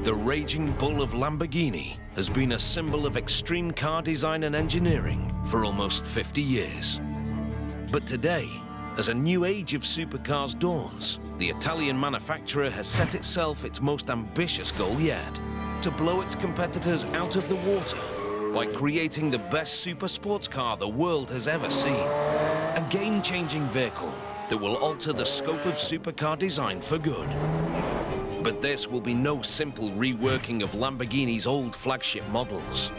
The raging bull of Lamborghini has been a symbol of extreme car design and engineering for almost 50 years. But today, as a new age of supercars dawns, the Italian manufacturer has set itself its most ambitious goal yet: to blow its competitors out of the water by creating the best super sports car the world has ever seen. A game-changing vehicle that will alter the scope of supercar design for good. But this will be no simple reworking of Lamborghini's old flagship models.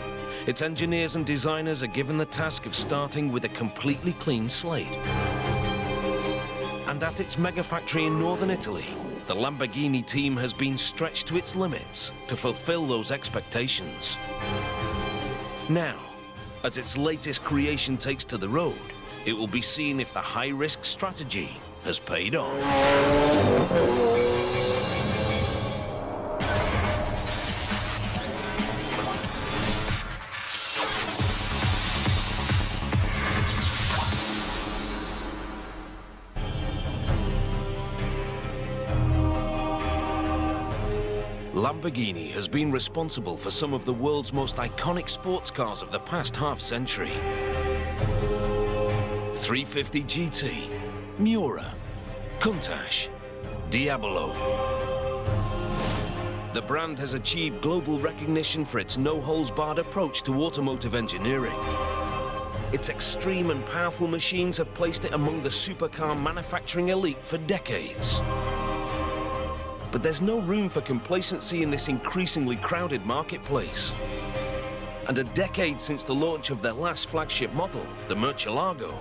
Its engineers and designers are given the task of starting with a completely clean slate. And at its mega factory in northern Italy, the Lamborghini team has been stretched to its limits to fulfill those expectations. Now, as its latest creation takes to the road, it will be seen if the high-risk strategy has paid off. Lamborghini has been responsible for some of the world's most iconic sports cars of the past half-century. 350 GT, Miura, Countach, Diabolo. The brand has achieved global recognition for its no-holds-barred approach to automotive engineering. Its extreme and powerful machines have placed it among the supercar manufacturing elite for decades. But there's no room for complacency in this increasingly crowded marketplace. And a decade since the launch of their last flagship model, the Murcielago,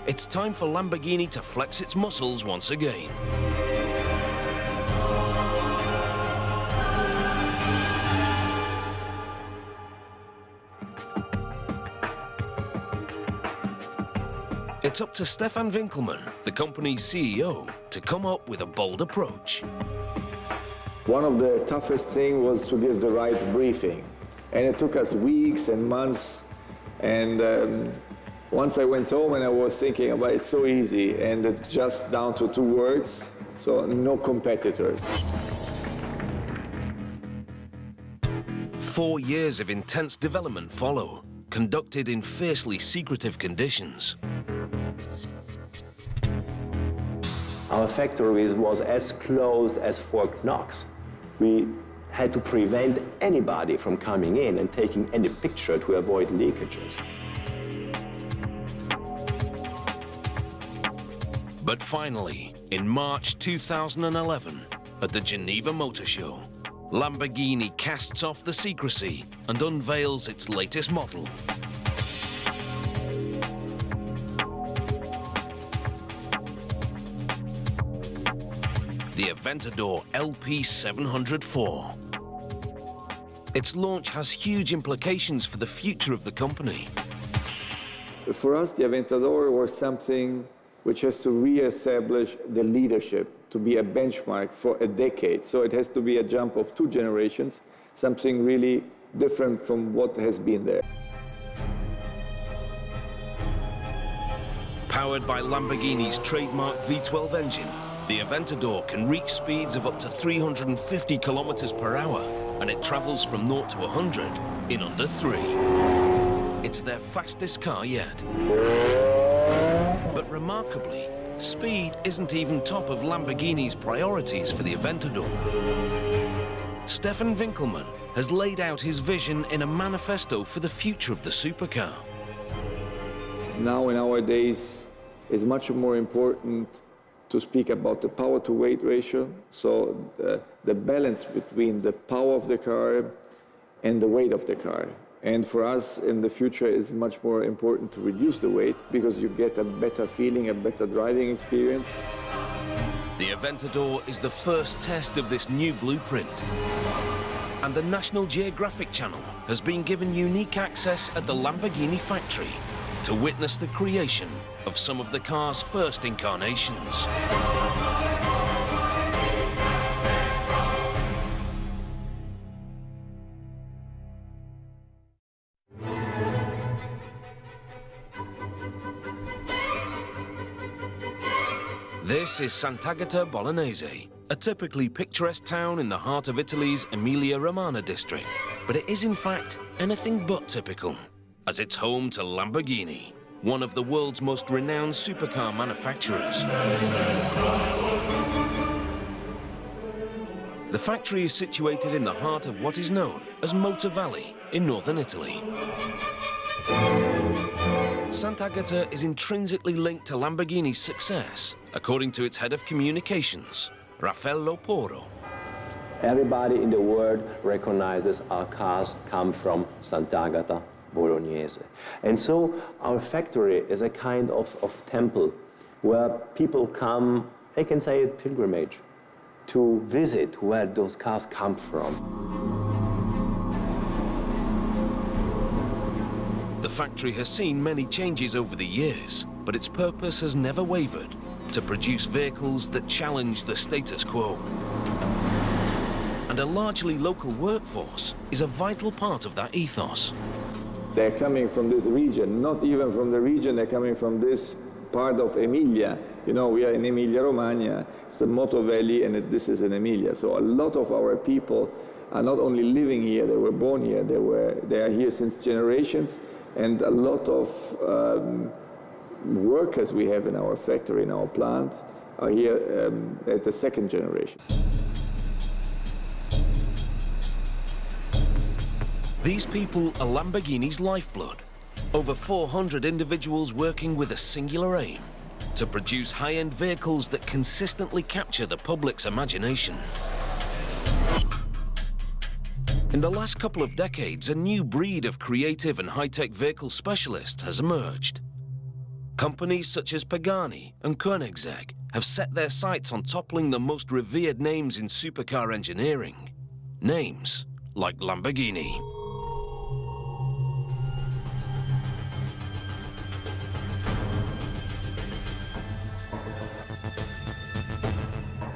it's time for Lamborghini to flex its muscles once again. It's up to Stefan Winkelmann, the company's CEO, to come up with a bold approach. One of the toughest things was to give the right briefing. And it took us weeks and months. And once I went home and I was thinking about it's so easy, and it's just down to 2 words, so no competitors. 4 years of intense development follow, conducted in fiercely secretive conditions. Our factory was as close as Fort Knox. We had to prevent anybody from coming in and taking any picture to avoid leakages. But finally, in March 2011, at the Geneva Motor Show, Lamborghini casts off the secrecy and unveils its latest model. The Aventador LP704. Its launch has huge implications for the future of the company. For us, the Aventador was something which has to re-establish the leadership, to be a benchmark for a decade. So it has to be a jump of 2 generations, something really different from what has been there. Powered by Lamborghini's trademark V12 engine, the Aventador can reach speeds of up to 350 kilometers per hour, and it travels from 0 to 100 in under 3. It's their fastest car yet. But remarkably, speed isn't even top of Lamborghini's priorities for the Aventador. Stefan Winkelmann has laid out his vision in a manifesto for the future of the supercar. Now in our days, it's much more important to speak about the power-to-weight ratio, so the balance between the power of the car and the weight of the car. And for us, in the future, it's much more important to reduce the weight because you get a better feeling, a better driving experience. The Aventador is the first test of this new blueprint. And the National Geographic Channel has been given unique access at the Lamborghini factory to witness the creation of some of the car's first incarnations. This is Sant'Agata Bolognese, a typically picturesque town in the heart of Italy's Emilia-Romagna district. But it is in fact anything but typical, as it's home to Lamborghini, one of the world's most renowned supercar manufacturers. The factory is situated in the heart of what is known as Motor Valley in northern Italy. Sant'Agata is intrinsically linked to Lamborghini's success, according to its head of communications, Raffaello Porro. Everybody in the world recognizes our cars come from Sant'Agata Bolognese. And so our factory is a kind of temple where people come, they can say a pilgrimage, to visit where those cars come from. The factory has seen many changes over the years, but its purpose has never wavered: to produce vehicles that challenge the status quo. And a largely local workforce is a vital part of that ethos. They're coming from this region, not even from the region, they're coming from this part of Emilia. You know, we are in Emilia-Romagna, it's the Motor Valley, and this is in Emilia. So a lot of our people are not only living here, they were born here, they are here since generations, and a lot of workers we have in our factory, in our plant, are here at the second generation. These people are Lamborghini's lifeblood. Over 400 individuals working with a singular aim: to produce high-end vehicles that consistently capture the public's imagination. In the last couple of decades, a new breed of creative and high-tech vehicle specialists has emerged. Companies such as Pagani and Koenigsegg have set their sights on toppling the most revered names in supercar engineering. Names like Lamborghini.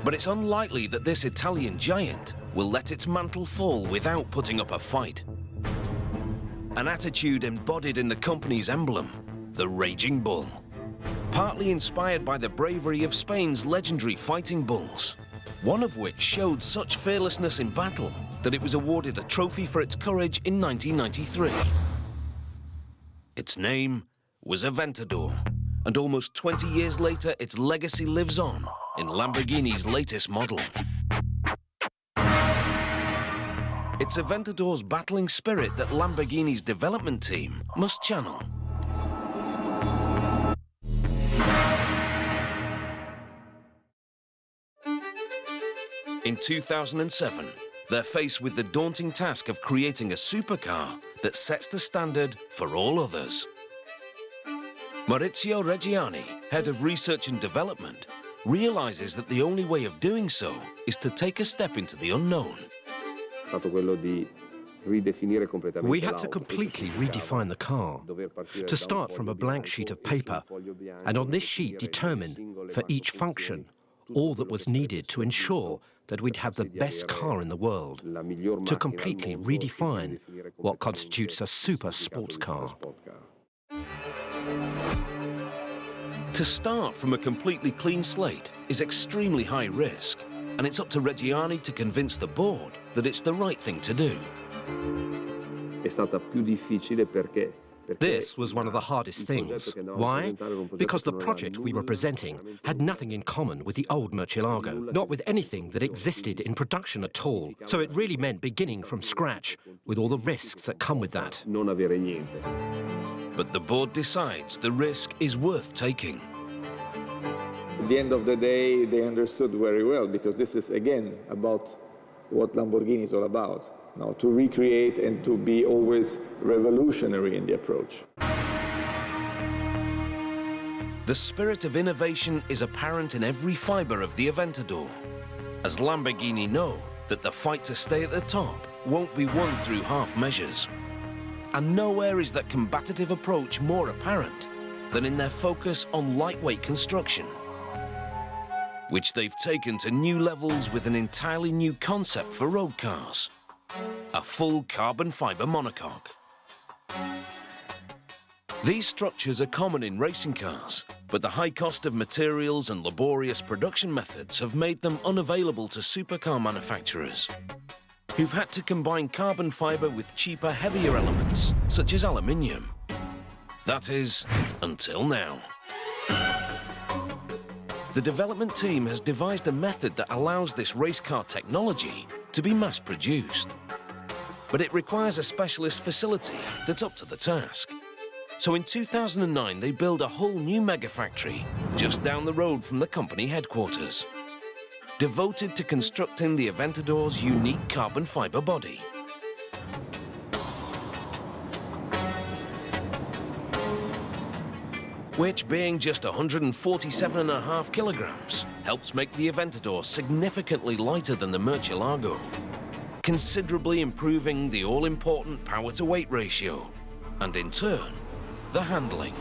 But it's unlikely that this Italian giant will let its mantle fall without putting up a fight. An attitude embodied in the company's emblem, the Raging Bull. Partly inspired by the bravery of Spain's legendary fighting bulls, one of which showed such fearlessness in battle that it was awarded a trophy for its courage in 1993. Its name was Aventador, and almost 20 years later, its legacy lives on in Lamborghini's latest model. It's Aventador's battling spirit that Lamborghini's development team must channel. In 2007, they're faced with the daunting task of creating a supercar that sets the standard for all others. Maurizio Reggiani, head of research and development, realizes that the only way of doing so is to take a step into the unknown. We had to completely redefine the car, to start from a blank sheet of paper, and on this sheet determine, for each function, all that was needed to ensure that we'd have the best car in the world, to completely redefine what constitutes a super sports car. To start from a completely clean slate is extremely high risk, and it's up to Reggiani to convince the board that it's the right thing to do. This was one of the hardest things. Why? Because the project we were presenting had nothing in common with the old Murcielago, not with anything that existed in production at all. So it really meant beginning from scratch, with all the risks that come with that. But the board decides the risk is worth taking. At the end of the day, they understood very well, because this is, again, about what Lamborghini is all about. Now, to recreate and to be always revolutionary in the approach. The spirit of innovation is apparent in every fiber of the Aventador, as Lamborghini know that the fight to stay at the top won't be won through half measures. And nowhere is that combative approach more apparent than in their focus on lightweight construction, which they've taken to new levels with an entirely new concept for road cars: a full carbon fiber monocoque. These structures are common in racing cars, But the high cost of materials and laborious production methods have made them unavailable to supercar manufacturers, who've had to combine carbon fiber with cheaper, heavier elements, such as aluminium. That is, until now. The development team has devised a method that allows this race car technology to be mass-produced. But it requires a specialist facility that's up to the task. So in 2009, they built a whole new mega factory just down the road from the company headquarters, devoted to constructing the Aventador's unique carbon fiber body. Which, being just 147.5 kilograms, helps make the Aventador significantly lighter than the Murcielago, considerably improving the all-important power-to-weight ratio, and in turn, the handling.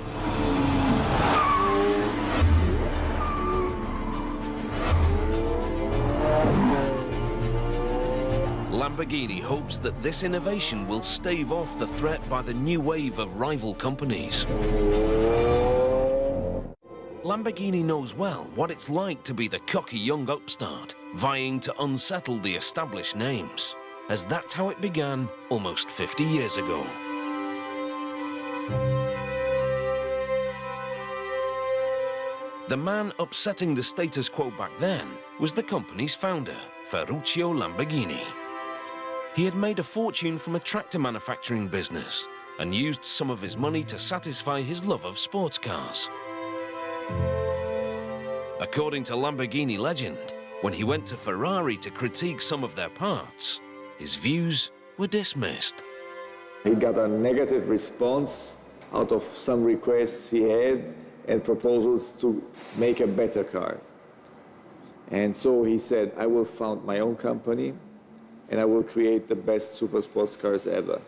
Lamborghini hopes that this innovation will stave off the threat by the new wave of rival companies. Lamborghini knows well what it's like to be the cocky young upstart, vying to unsettle the established names, as that's how it began almost 50 years ago. The man upsetting the status quo back then was the company's founder, Ferruccio Lamborghini. He had made a fortune from a tractor manufacturing business and used some of his money to satisfy his love of sports cars. According to Lamborghini legend, when he went to Ferrari to critique some of their parts, his views were dismissed. He got a negative response out of some requests he had and proposals to make a better car. And so he said, I will found my own company and I will create the best super sports cars ever.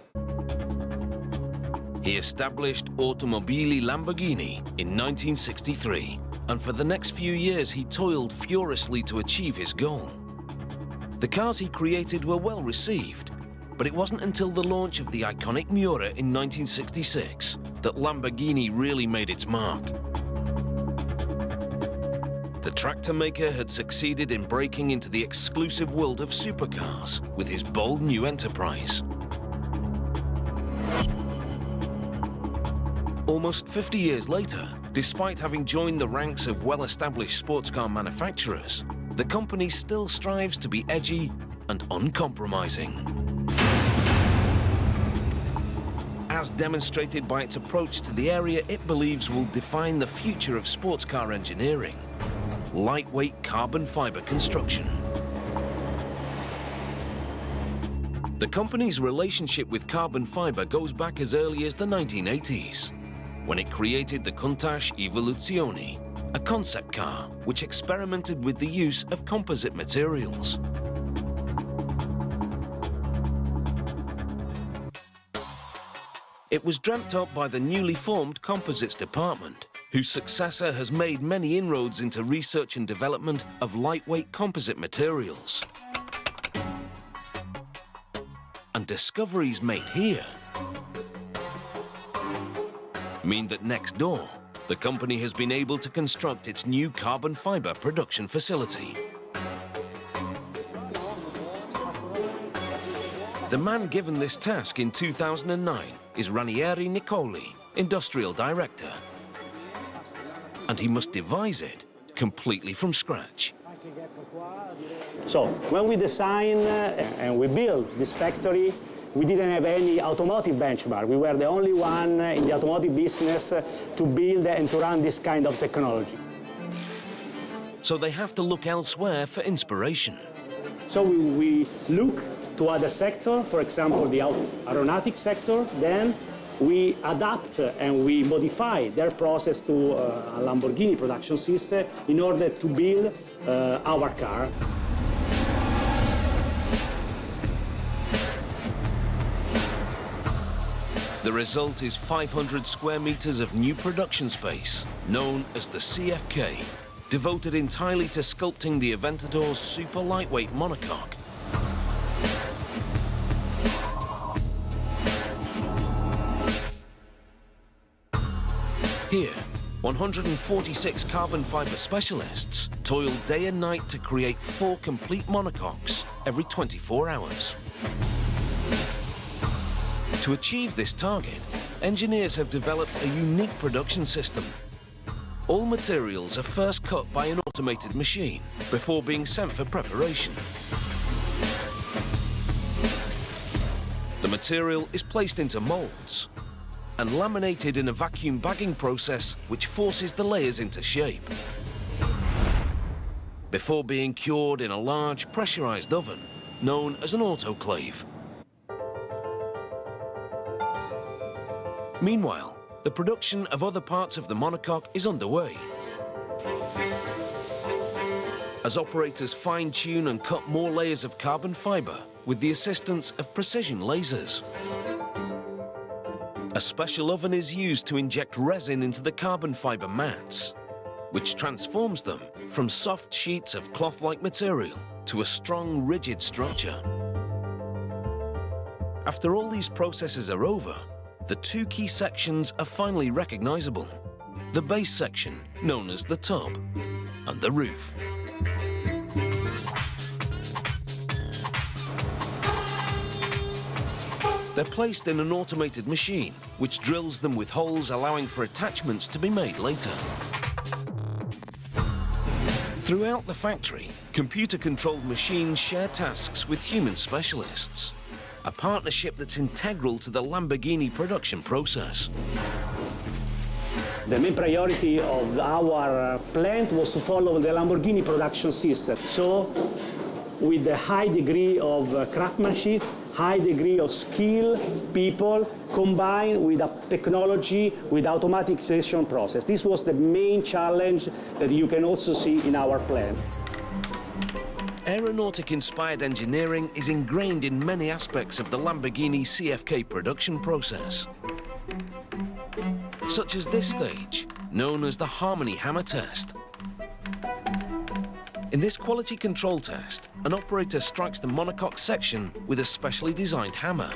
He established Automobili Lamborghini in 1963, and for the next few years he toiled furiously to achieve his goal. The cars he created were well received, but it wasn't until the launch of the iconic Miura in 1966 that Lamborghini really made its mark. The tractor maker had succeeded in breaking into the exclusive world of supercars with his bold new enterprise. Almost 50 years later, despite having joined the ranks of well-established sports car manufacturers, the company still strives to be edgy and uncompromising. As demonstrated by its approach to the area it believes will define the future of sports car engineering: lightweight carbon fiber construction. The company's relationship with carbon fiber goes back as early as the 1980s, when it created the Countach Evoluzione, a concept car which experimented with the use of composite materials. It was dreamt up by the newly formed Composites department, whose successor has made many inroads into research and development of lightweight composite materials. And discoveries made here mean that next door, the company has been able to construct its new carbon fiber production facility. The man given this task in 2009 is Ranieri Nicoli, Industrial Director. And he must devise it completely from scratch. So, when we design and we build this factory, we didn't have any automotive benchmark. We were the only one in the automotive business to build and to run this kind of technology. So they have to look elsewhere for inspiration. So we look to other sectors, for example, the aeronautic sector. Then we adapt and we modify their process to a Lamborghini production system in order to build our car. The result is 500 square meters of new production space, known as the CFK, devoted entirely to sculpting the Aventador's super lightweight monocoque. Here, 146 carbon fiber specialists toil day and night to create 4 complete monocoques every 24 hours. To achieve this target, engineers have developed a unique production system. All materials are first cut by an automated machine before being sent for preparation. The material is placed into molds and laminated in a vacuum bagging process which forces the layers into shape. Before being cured in a large pressurized oven known as an autoclave. Meanwhile, the production of other parts of the monocoque is underway. As operators fine-tune and cut more layers of carbon fiber with the assistance of precision lasers. A special oven is used to inject resin into the carbon fiber mats, which transforms them from soft sheets of cloth-like material to a strong, rigid structure. After all these processes are over, the 2 key sections are finally recognizable. The base section, known as the tub, and the roof. They're placed in an automated machine, which drills them with holes allowing for attachments to be made later. Throughout the factory, computer-controlled machines share tasks with human specialists. A partnership that's integral to the Lamborghini production process. The main priority of our plant was to follow the Lamborghini production system. So, with a high degree of craftsmanship, high degree of skill, people, combined with a technology, with automatization process. This was the main challenge that you can also see in our plant. Aeronautic-inspired engineering is ingrained in many aspects of the Lamborghini CFK production process, such as this stage, known as the Harmony Hammer Test. In this quality control test, an operator strikes the monocoque section with a specially designed hammer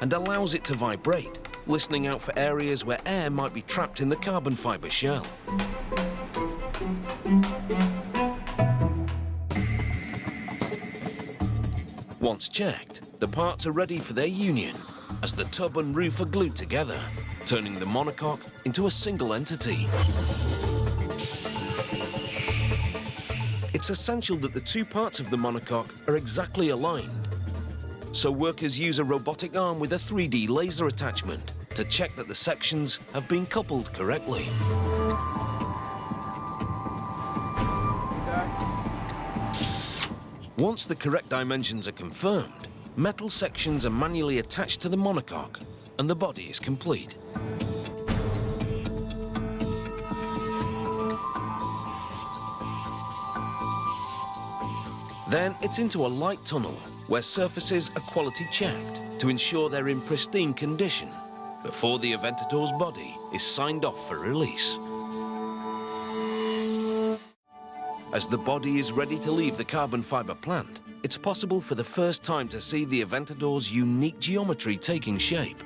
and allows it to vibrate, listening out for areas where air might be trapped in the carbon fiber shell. Once checked, the parts are ready for their union as the tub and roof are glued together, turning the monocoque into a single entity. It's essential that the 2 parts of the monocoque are exactly aligned. So workers use a robotic arm with a 3D laser attachment to check that the sections have been coupled correctly. Once the correct dimensions are confirmed, metal sections are manually attached to the monocoque and the body is complete. Then it's into a light tunnel where surfaces are quality checked to ensure they're in pristine condition before the Aventador's body is signed off for release. As the body is ready to leave the carbon fiber plant, it's possible for the first time to see the Aventador's unique geometry taking shape.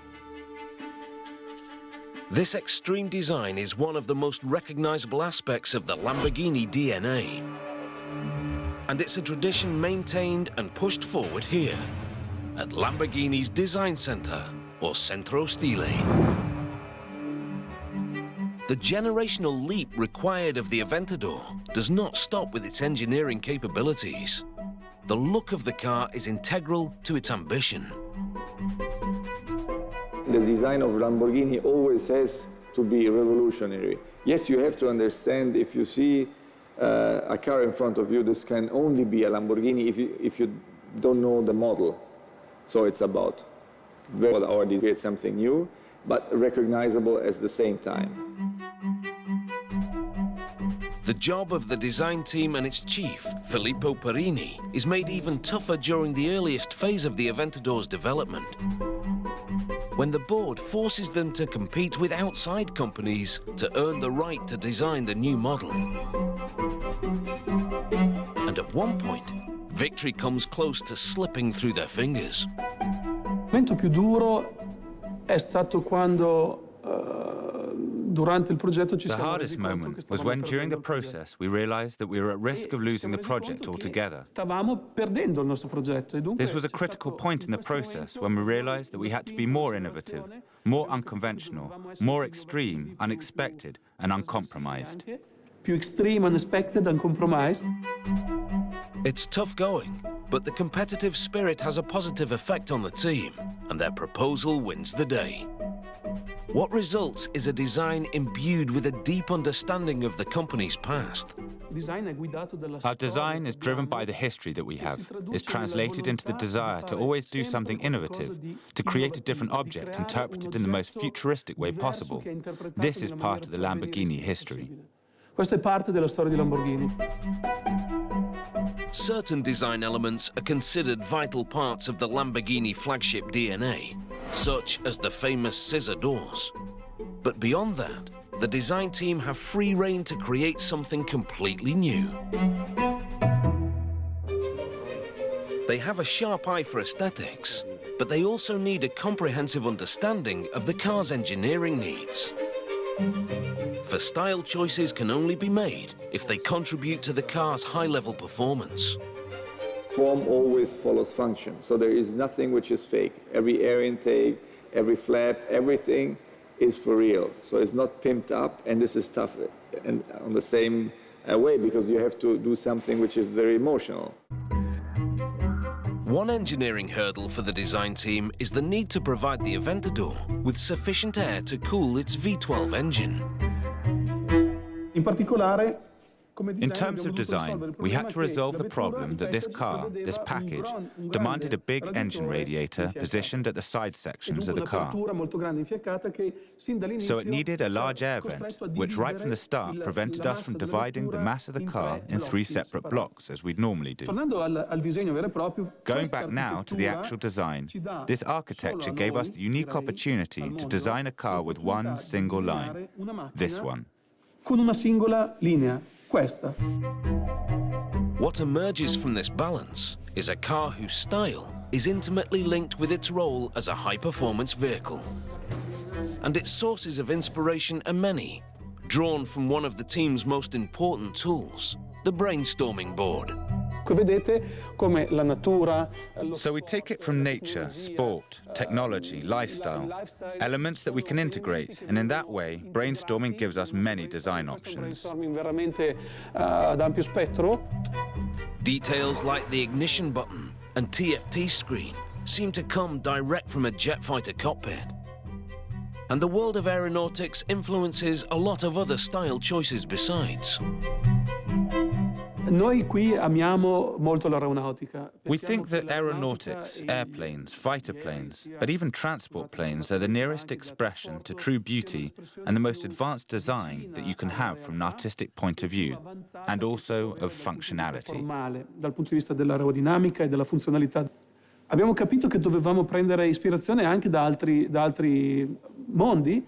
This extreme design is one of the most recognizable aspects of the Lamborghini DNA. And it's a tradition maintained and pushed forward here, at Lamborghini's Design Center, or Centro Stile. The generational leap required of the Aventador does not stop with its engineering capabilities. The look of the car is integral to its ambition. The design of Lamborghini always has to be revolutionary. Yes, you have to understand, if you see a car in front of you, this can only be a Lamborghini if you don't know the model. So it's about or create something new, but recognizable at the same time. The job of the design team and its chief, Filippo Perini, is made even tougher during the earliest phase of the Aventador's development, when the board forces them to compete with outside companies to earn the right to design the new model. And at one point, victory comes close to slipping through their fingers. Il momento più duro è stato quando The hardest moment was when, during the process, we realized that we were at risk of losing the project altogether. This was a critical point in the process when we realized that we had to be more innovative, more unconventional, more extreme, unexpected, and uncompromised. It's tough going, but the competitive spirit has a positive effect on the team, and their proposal wins the day. What results is a design imbued with a deep understanding of the company's past. Our design is driven by the history that we have, is translated into the desire to always do something innovative, to create a different object interpreted in the most futuristic way possible. This is part of the Lamborghini history. Questa è parte della storia di Lamborghini. Certain design elements are considered vital parts of the Lamborghini flagship DNA, such as the famous scissor doors. But beyond that, the design team have free rein to create something completely new. They have a sharp eye for aesthetics, but they also need a comprehensive understanding of the car's engineering needs. For style choices can only be made if they contribute to the car's high-level performance. Form always follows function, so there is nothing which is fake. Every air intake, every flap, everything is for real. So it's not pimped up, and this is tough and on the same way, because you have to do something which is very emotional. One engineering hurdle for the design team is the need to provide the Aventador with sufficient air to cool its V12 engine. In terms of design, we had to resolve the problem that this car, this package, demanded a big engine radiator positioned at the side sections of the car. So it needed a large air vent, which right from the start prevented us from dividing the mass of the car in 3 separate blocks, as we'd normally do. Going back now to the actual design, this architecture gave us the unique opportunity to design a car with one single line, this one. Con una singola linea, questa. What emerges from this balance is a car whose style is intimately linked with its role as a high-performance vehicle. And its sources of inspiration are many, drawn from one of the team's most important tools, the brainstorming board. So we take it from nature, sport, technology, lifestyle, elements that we can integrate, and in that way, brainstorming gives us many design options. Details like the ignition button and TFT screen seem to come direct from a jet fighter cockpit. And the world of aeronautics influences a lot of other style choices besides. Noi qui amiamo molto l'aeronautica. We think that aeronautics, airplanes, fighter planes, but even transport planes are the nearest expression to true beauty and the most advanced design that you can have from an artistic point of view, and also of functionality. Dal punto di vista dell'aerodinamica e della funzionalità. Abbiamo capito che dovevamo prendere ispirazione anche da altri mondi.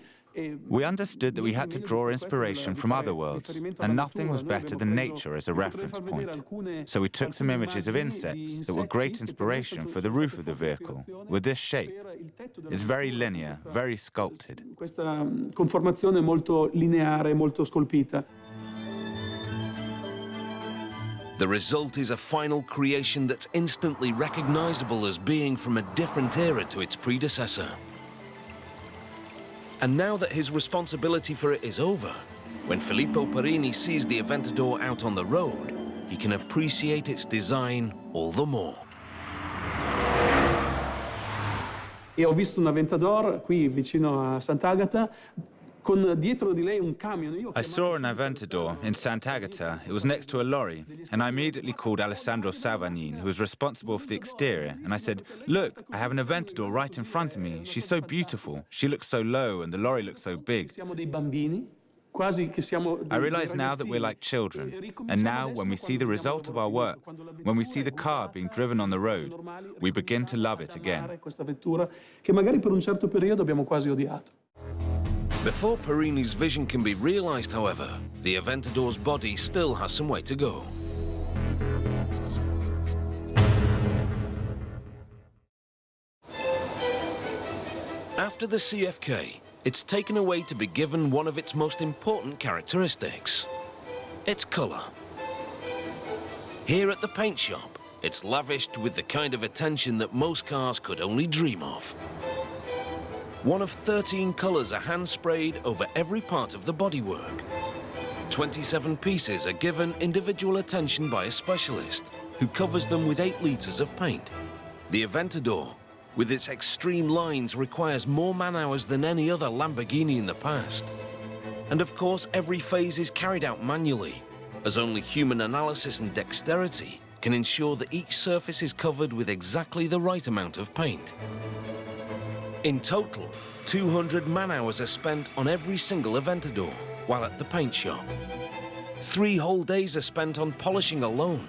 We understood that we had to draw inspiration from other worlds, and nothing was better than nature as a reference point. So we took some images of insects that were great inspiration for the roof of the vehicle, with this shape. It's very linear, very sculpted. Questa conformazione molto lineare, molto scolpita. The result is a final creation that's instantly recognizable as being from a different era to its predecessor. And now that his responsibility for it is over, when Filippo Perini sees the Aventador out on the road, he can appreciate its design all the more. E ho visto un Aventador qui vicino a Sant'Agata, con dietro di lei un camion. I saw an Aventador in Sant'Agata. It was next to a lorry, and I immediately called Alessandro Savagnin, who was responsible for the exterior, and I said, "Look, I have an Aventador right in front of me. She's so beautiful. She looks so low, and the lorry looks so big." Siamo dei bambini, quasi che siamo I realize now that we're like children, and now when we see the result of our work, when we see the car being driven on the road, we begin to love it again. Questa vettura che magari per un certo periodo abbiamo quasi odiato. Before Perini's vision can be realized, however, the Aventador's body still has some way to go. After the CFK, it's taken away to be given one of its most important characteristics: its color. Here at the paint shop, it's lavished with the kind of attention that most cars could only dream of. One of 13 colors are hand-sprayed over every part of the bodywork. 27 pieces are given individual attention by a specialist who covers them with 8 liters of paint. The Aventador, with its extreme lines, requires more man-hours than any other Lamborghini in the past. And of course, every phase is carried out manually, as only human analysis and dexterity can ensure that each surface is covered with exactly the right amount of paint. In total, 200 man-hours are spent on every single Aventador while at the paint shop. 3 whole days are spent on polishing alone.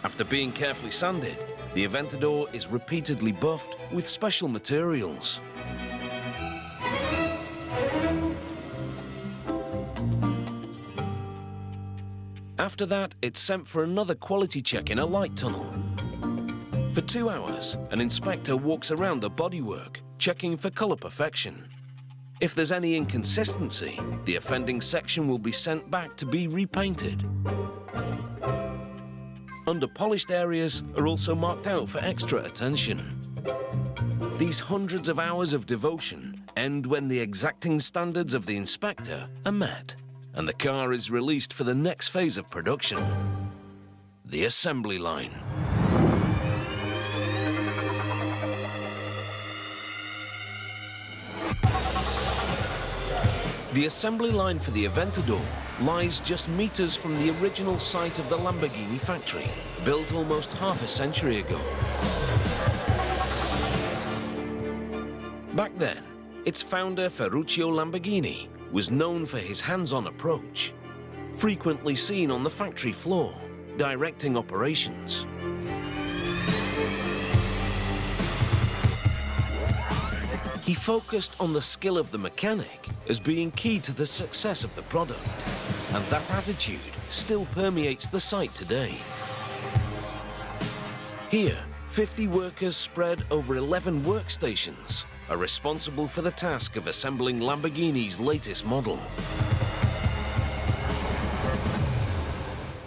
After being carefully sanded, the Aventador is repeatedly buffed with special materials. After that, it's sent for another quality check in a light tunnel. For 2 hours, an inspector walks around the bodywork, checking for color perfection. If there's any inconsistency, the offending section will be sent back to be repainted. Underpolished areas are also marked out for extra attention. These hundreds of hours of devotion end when the exacting standards of the inspector are met, and the car is released for the next phase of production, the assembly line. The assembly line for the Aventador lies just meters from the original site of the Lamborghini factory, built almost half a century ago. Back then, its founder, Ferruccio Lamborghini, was known for his hands-on approach, frequently seen on the factory floor, directing operations. He focused on the skill of the mechanic as being key to the success of the product, and that attitude still permeates the site today. Here, 50 workers spread over 11 workstations are responsible for the task of assembling Lamborghini's latest model.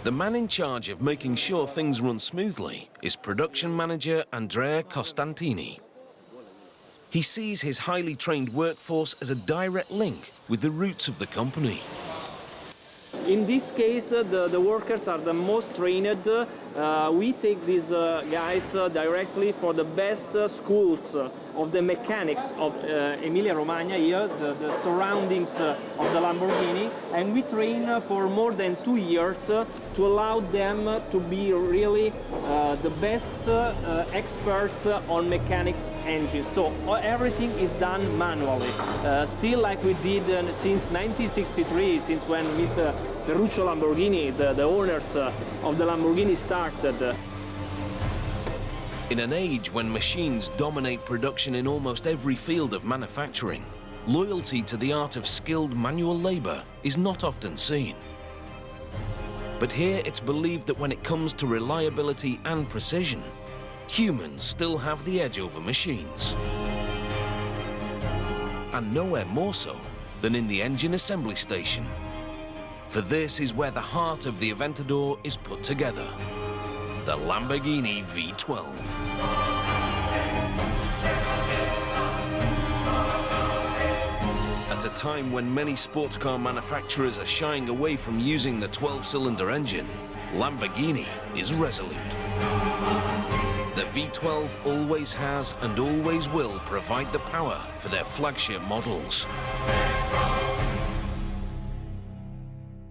The man in charge of making sure things run smoothly is production manager Andrea Costantini. He sees his highly trained workforce as a direct link with the roots of the company. In this case, the workers are the most trained. We take these guys directly for the best schools of the mechanics of Emilia-Romagna here, the surroundings of the Lamborghini, and we train for more than 2 years to allow them to be really the best experts on mechanics engines. So everything is done manually, still like we did since 1963, since when Mr. Ferruccio Lamborghini, the owners of the Lamborghini, started. In an age when machines dominate production in almost every field of manufacturing, loyalty to the art of skilled manual labor is not often seen. But here it's believed that when it comes to reliability and precision, humans still have the edge over machines. And nowhere more so than in the engine assembly station. For this is where the heart of the Aventador is put together. The Lamborghini V12. At a time when many sports car manufacturers are shying away from using the 12-cylinder engine, Lamborghini is resolute. The V12 always has and always will provide the power for their flagship models.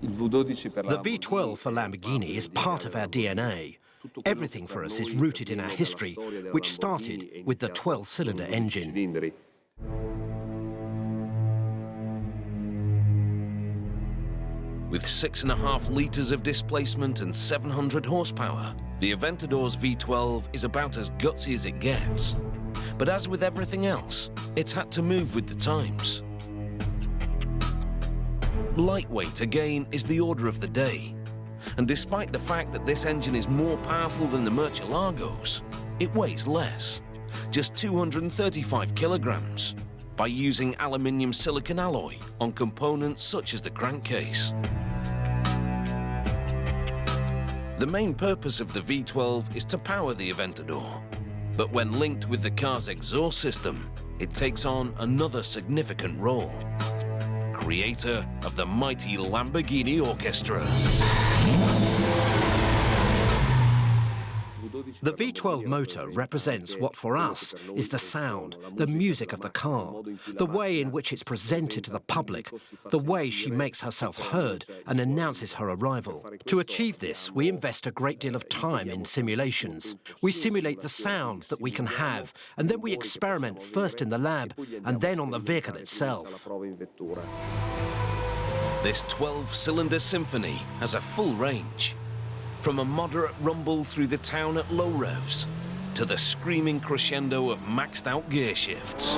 The V12 for Lamborghini is part of our DNA. Everything for us is rooted in our history, which started with the 12-cylinder engine. With 6.5 liters of displacement and 700 horsepower, the Aventador's V12 is about as gutsy as it gets. But as with everything else, it's had to move with the times. Lightweight, again, is the order of the day. And despite the fact that this engine is more powerful than the Murcielagos, it weighs less, just 235 kilograms. by using aluminium silicon alloy on components such as the crankcase. The main purpose of the V12 is to power the Aventador, but when linked with the car's exhaust system, it takes on another significant role. Creator of the mighty Lamborghini Orchestra. The V12 motor represents what for us is the sound, the music of the car, the way in which it's presented to the public, the way she makes herself heard and announces her arrival. To achieve this, we invest a great deal of time in simulations. We simulate the sounds that we can have, and then we experiment first in the lab and then on the vehicle itself. This 12-cylinder symphony has a full range. From a moderate rumble through the town at low revs to the screaming crescendo of maxed-out gear shifts.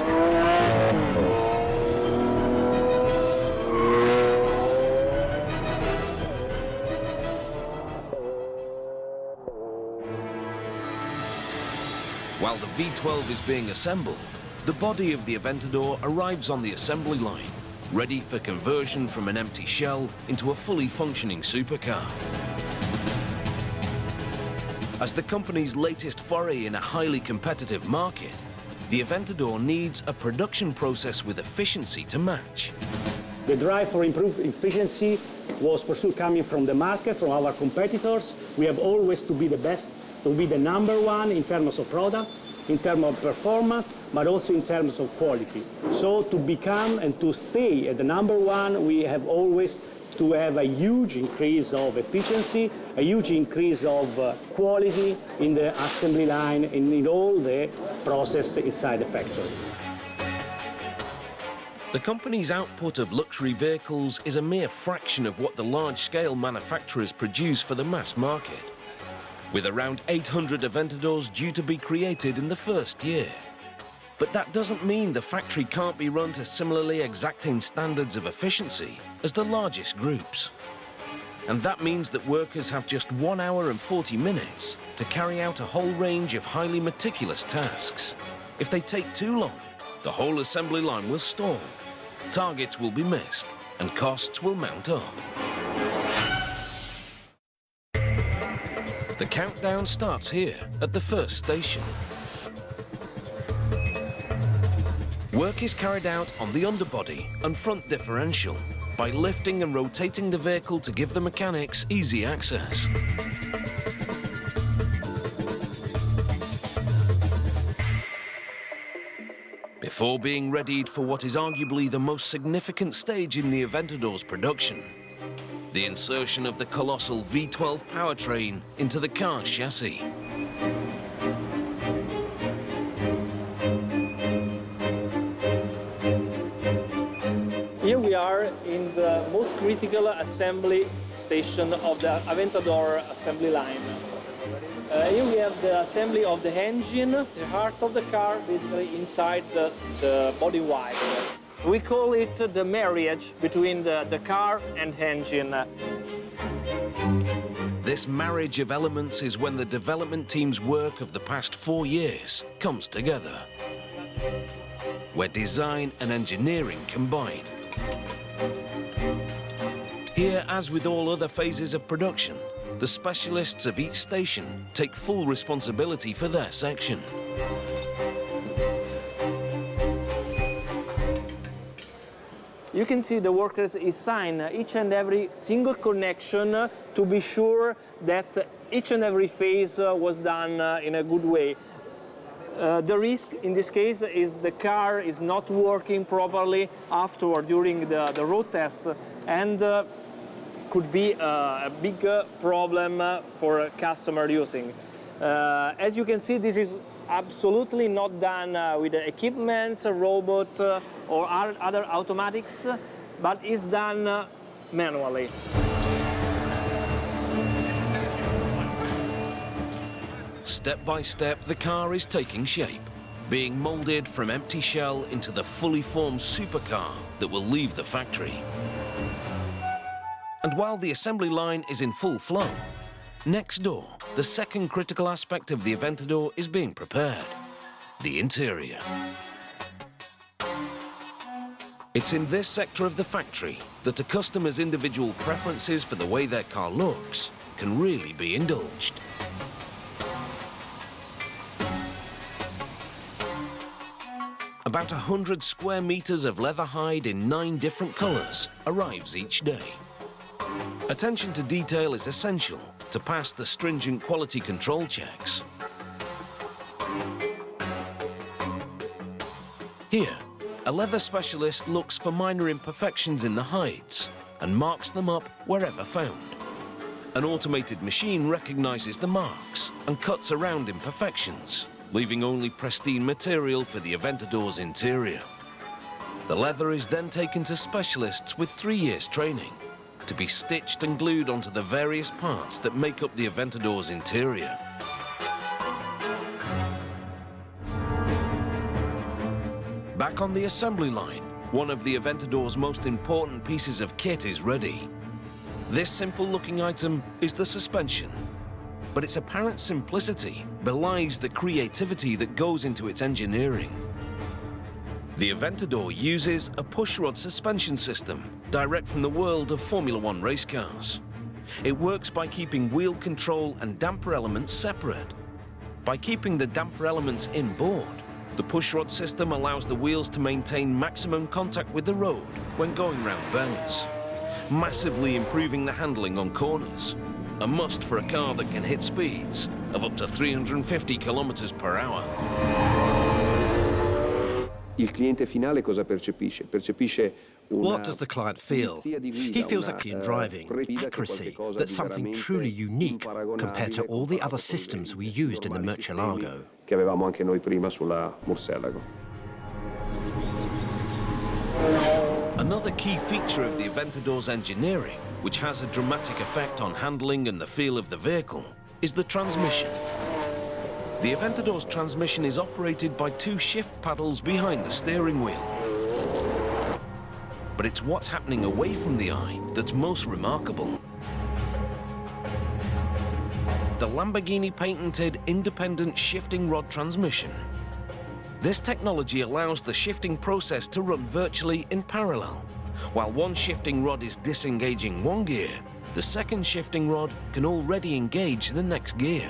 While the V12 is being assembled, the body of the Aventador arrives on the assembly line, ready for conversion from an empty shell into a fully functioning supercar. As the company's latest foray in a highly competitive market, the Aventador needs a production process with efficiency to match. The drive for improved efficiency was for sure coming from the market, from our competitors. We have always to be the best, to be the number one in terms of product, in terms of performance, but also in terms of quality. So to become and to stay at the number one, we have always to have a huge increase of efficiency, a huge increase of quality in the assembly line and in all the process inside the factory. The company's output of luxury vehicles is a mere fraction of what the large-scale manufacturers produce for the mass market, with around 800 Aventadors due to be created in the first year. But that doesn't mean the factory can't be run to similarly exacting standards of efficiency as the largest groups. And that means that workers have just 1 hour and 40 minutes to carry out a whole range of highly meticulous tasks. If they take too long, the whole assembly line will stall, targets will be missed, and costs will mount up. The countdown starts here at the first station. Work is carried out on the underbody and front differential by lifting and rotating the vehicle to give the mechanics easy access. Before being readied for what is arguably the most significant stage in the Aventador's production, the insertion of the colossal V12 powertrain into the car's chassis. Here we are in the most critical assembly station of the Aventador assembly line. Here we have the assembly of the engine, the heart of the car, basically inside the body wire. We call it the marriage between the car and engine. This marriage of elements is when the development team's work of the past 4 years comes together, where design and engineering combine. Here, as with all other phases of production, the specialists of each station take full responsibility for their section. You can see the workers assign each and every single connection to be sure that each and every phase was done in a good way. The risk in this case is the car is not working properly afterward during the road test, and could be a big problem for a customer using. As you can see, this is absolutely not done with the equipment, robot, or other automatics, but is done manually. Step by step, the car is taking shape, being molded from empty shell into the fully formed supercar that will leave the factory. And while the assembly line is in full flow, next door, the second critical aspect of the Aventador is being prepared: the interior. It's in this sector of the factory that a customer's individual preferences for the way their car looks can really be indulged. About 100 square meters of leather hide in 9 different colors arrives each day. Attention to detail is essential to pass the stringent quality control checks. Here, a leather specialist looks for minor imperfections in the hides and marks them up wherever found. An automated machine recognizes the marks and cuts around imperfections, leaving only pristine material for the Aventador's interior. The leather is then taken to specialists with 3 years training to be stitched and glued onto the various parts that make up the Aventador's interior. Back on the assembly line, one of the Aventador's most important pieces of kit is ready. This simple-looking item is the suspension, but its apparent simplicity belies the creativity that goes into its engineering. The Aventador uses a pushrod suspension system direct from the world of Formula One race cars. It works by keeping wheel control and damper elements separate. By keeping the damper elements inboard, the pushrod system allows the wheels to maintain maximum contact with the road when going round bends, massively improving the handling on corners. A must for a car that can hit speeds of up to 350 kilometers per hour. Il cliente finale cosa percepisce? Percepisce What does the client feel? He feels actually in driving, accuracy, that's something truly unique compared to all the other systems we used in the Murcielago. Che avevamo anche noi prima sulla Murcielago. Another key feature of the Aventador's engineering, which has a dramatic effect on handling and the feel of the vehicle, is the transmission. The Aventador's transmission is operated by 2 shift paddles behind the steering wheel. But it's what's happening away from the eye that's most remarkable. The Lamborghini patented independent shifting rod transmission. This technology allows the shifting process to run virtually in parallel. While one shifting rod is disengaging one gear, the second shifting rod can already engage the next gear,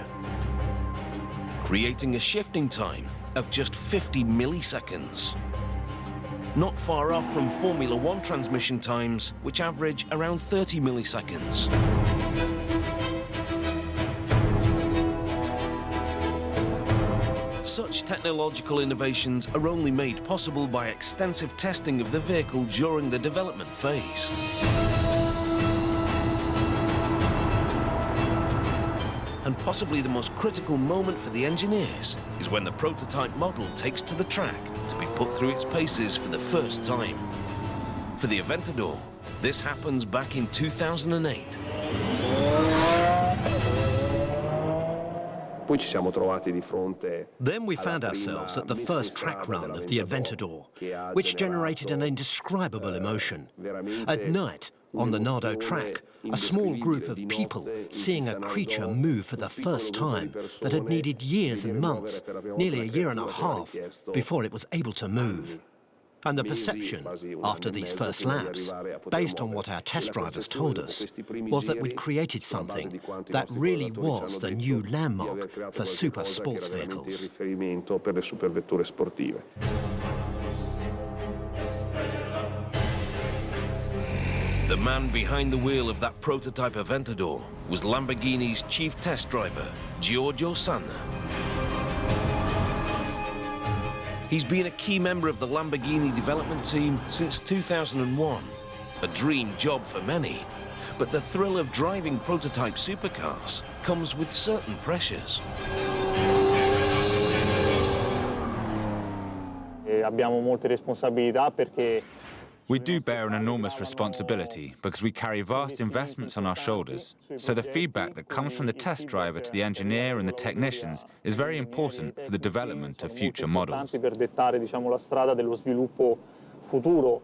creating a shifting time of just 50 milliseconds. Not far off from Formula One transmission times, which average around 30 milliseconds. Such technological innovations are only made possible by extensive testing of the vehicle during the development phase. And possibly the most critical moment for the engineers is when the prototype model takes to the track to be put through its paces for the first time. For the Aventador, this happens back in 2008. Poi ci siamo trovati di fronte. Then we found ourselves at the first track run of the Aventador, which generated an indescribable emotion. At night, on the Nardo track, a small group of people seeing a creature move for the first time that had needed years and months, nearly a year and a half, before it was able to move. And the perception, after these first laps, based on what our test drivers told us, was that we'd created something that really was the new landmark for super sports vehicles. The man behind the wheel of that prototype Aventador was Lamborghini's chief test driver, Giorgio Sanna. He's been a key member of the Lamborghini development team since 2001. A dream job for many, but the thrill of driving prototype supercars comes with certain pressures. Abbiamo molte responsabilità perché We do bear an enormous responsibility because we carry vast investments on our shoulders. So the feedback that comes from the test driver to the engineer and the technicians is very important for the development of future models. per dettare, diciamo, la strada dello sviluppo futuro.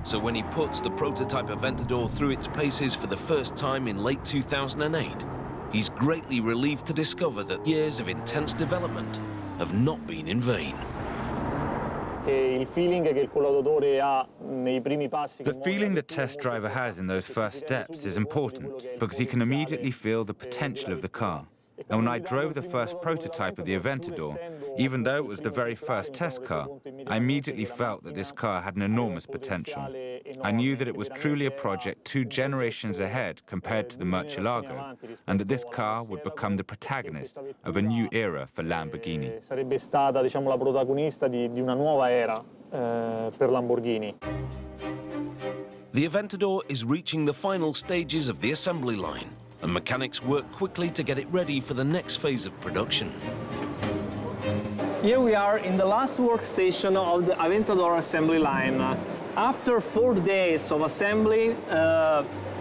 So when he puts the prototype Aventador through its paces for the first time in late 2008, he's greatly relieved to discover that years of intense development have not been in vain. il feeling che il collaudatore ha nei primi passi. The feeling the test driver has in those first steps is important because he can immediately feel the potential of the car. And when I drove the first prototype of the Aventador, even though it was the very first test car, I immediately felt that this car had an enormous potential. I knew that it was truly a project 2 generations ahead compared to the Murcielago, and that this car would become the protagonist of a new era for Lamborghini. Sarebbe stata, diciamo, la protagonista di una nuova era per Lamborghini. The Aventador is reaching the final stages of the assembly line, and mechanics work quickly to get it ready for the next phase of production. Here we are in the last workstation of the Aventador assembly line. After 4 days of assembly,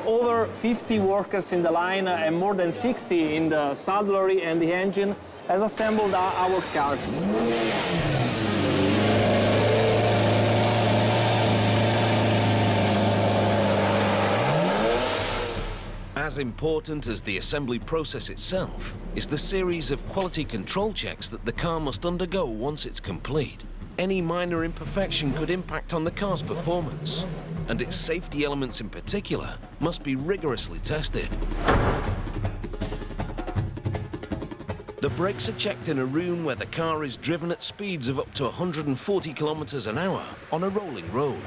over 50 workers in the line and more than 60 in the saddlery and the engine has assembled our cars. As important as the assembly process itself is the series of quality control checks that the car must undergo once it's complete. Any minor imperfection could impact on the car's performance, and its safety elements in particular must be rigorously tested. The brakes are checked in a room where the car is driven at speeds of up to 140 kilometers an hour on a rolling road.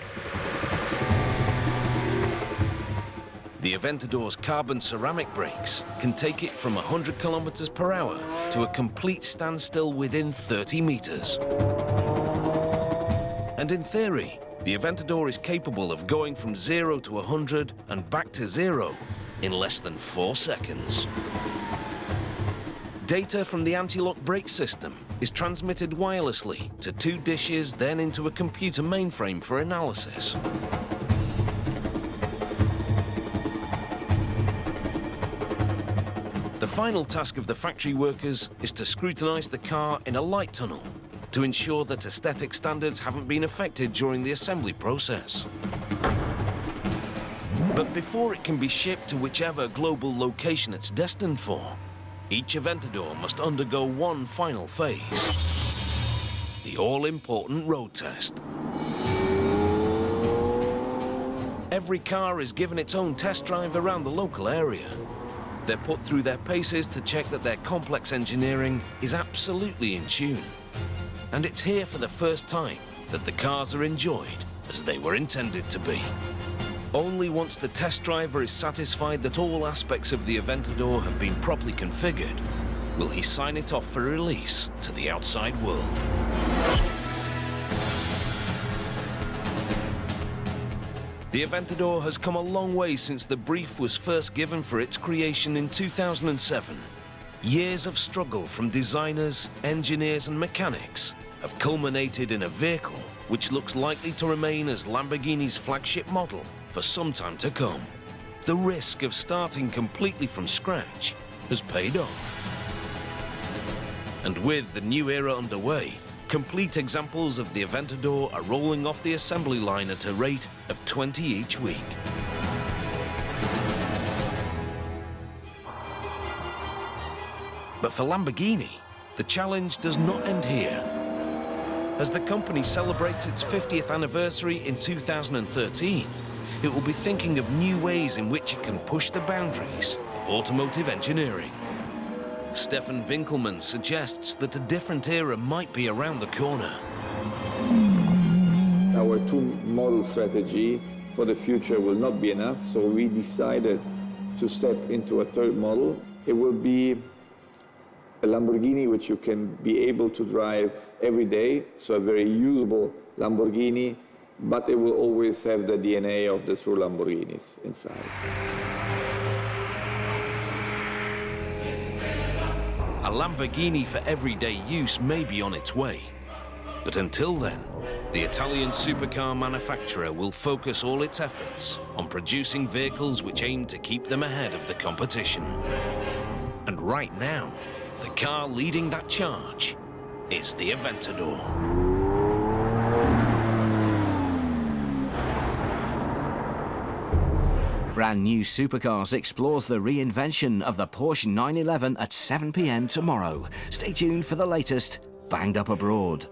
The Aventador's carbon ceramic brakes can take it from 100 kilometers per hour to a complete standstill within 30 meters. And in theory, the Aventador is capable of going from 0 to 100 and back to 0 in less than 4 seconds. Data from the anti-lock brake system is transmitted wirelessly to 2 dishes, then into a computer mainframe for analysis. The final task of the factory workers is to scrutinize the car in a light tunnel to ensure that aesthetic standards haven't been affected during the assembly process. But before it can be shipped to whichever global location it's destined for, each Aventador must undergo one final phase: the all-important road test. Every car is given its own test drive around the local area. They're put through their paces to check that their complex engineering is absolutely in tune. And it's here for the first time that the cars are enjoyed as they were intended to be. Only once the test driver is satisfied that all aspects of the Aventador have been properly configured will he sign it off for release to the outside world. The Aventador has come a long way since the brief was first given for its creation in 2007. Years of struggle from designers, engineers and mechanics have culminated in a vehicle which looks likely to remain as Lamborghini's flagship model for some time to come. The risk of starting completely from scratch has paid off. And with the new era underway, complete examples of the Aventador are rolling off the assembly line at a rate of 20 each week. But for Lamborghini, the challenge does not end here. As the company celebrates its 50th anniversary in 2013, it will be thinking of new ways in which it can push the boundaries of automotive engineering. Stefan Winkelmann suggests that a different era might be around the corner. Our 2-model strategy for the future will not be enough, so we decided to step into a 3rd model. It will be a Lamborghini which you can be able to drive every day, so a very usable Lamborghini, but it will always have the DNA of the true Lamborghinis inside. A Lamborghini for everyday use may be on its way. But until then, the Italian supercar manufacturer will focus all its efforts on producing vehicles which aim to keep them ahead of the competition. And right now, the car leading that charge is the Aventador. Brand new Supercars explores the reinvention of the Porsche 911 at 7 p.m. tomorrow. Stay tuned for the latest Banged Up Abroad.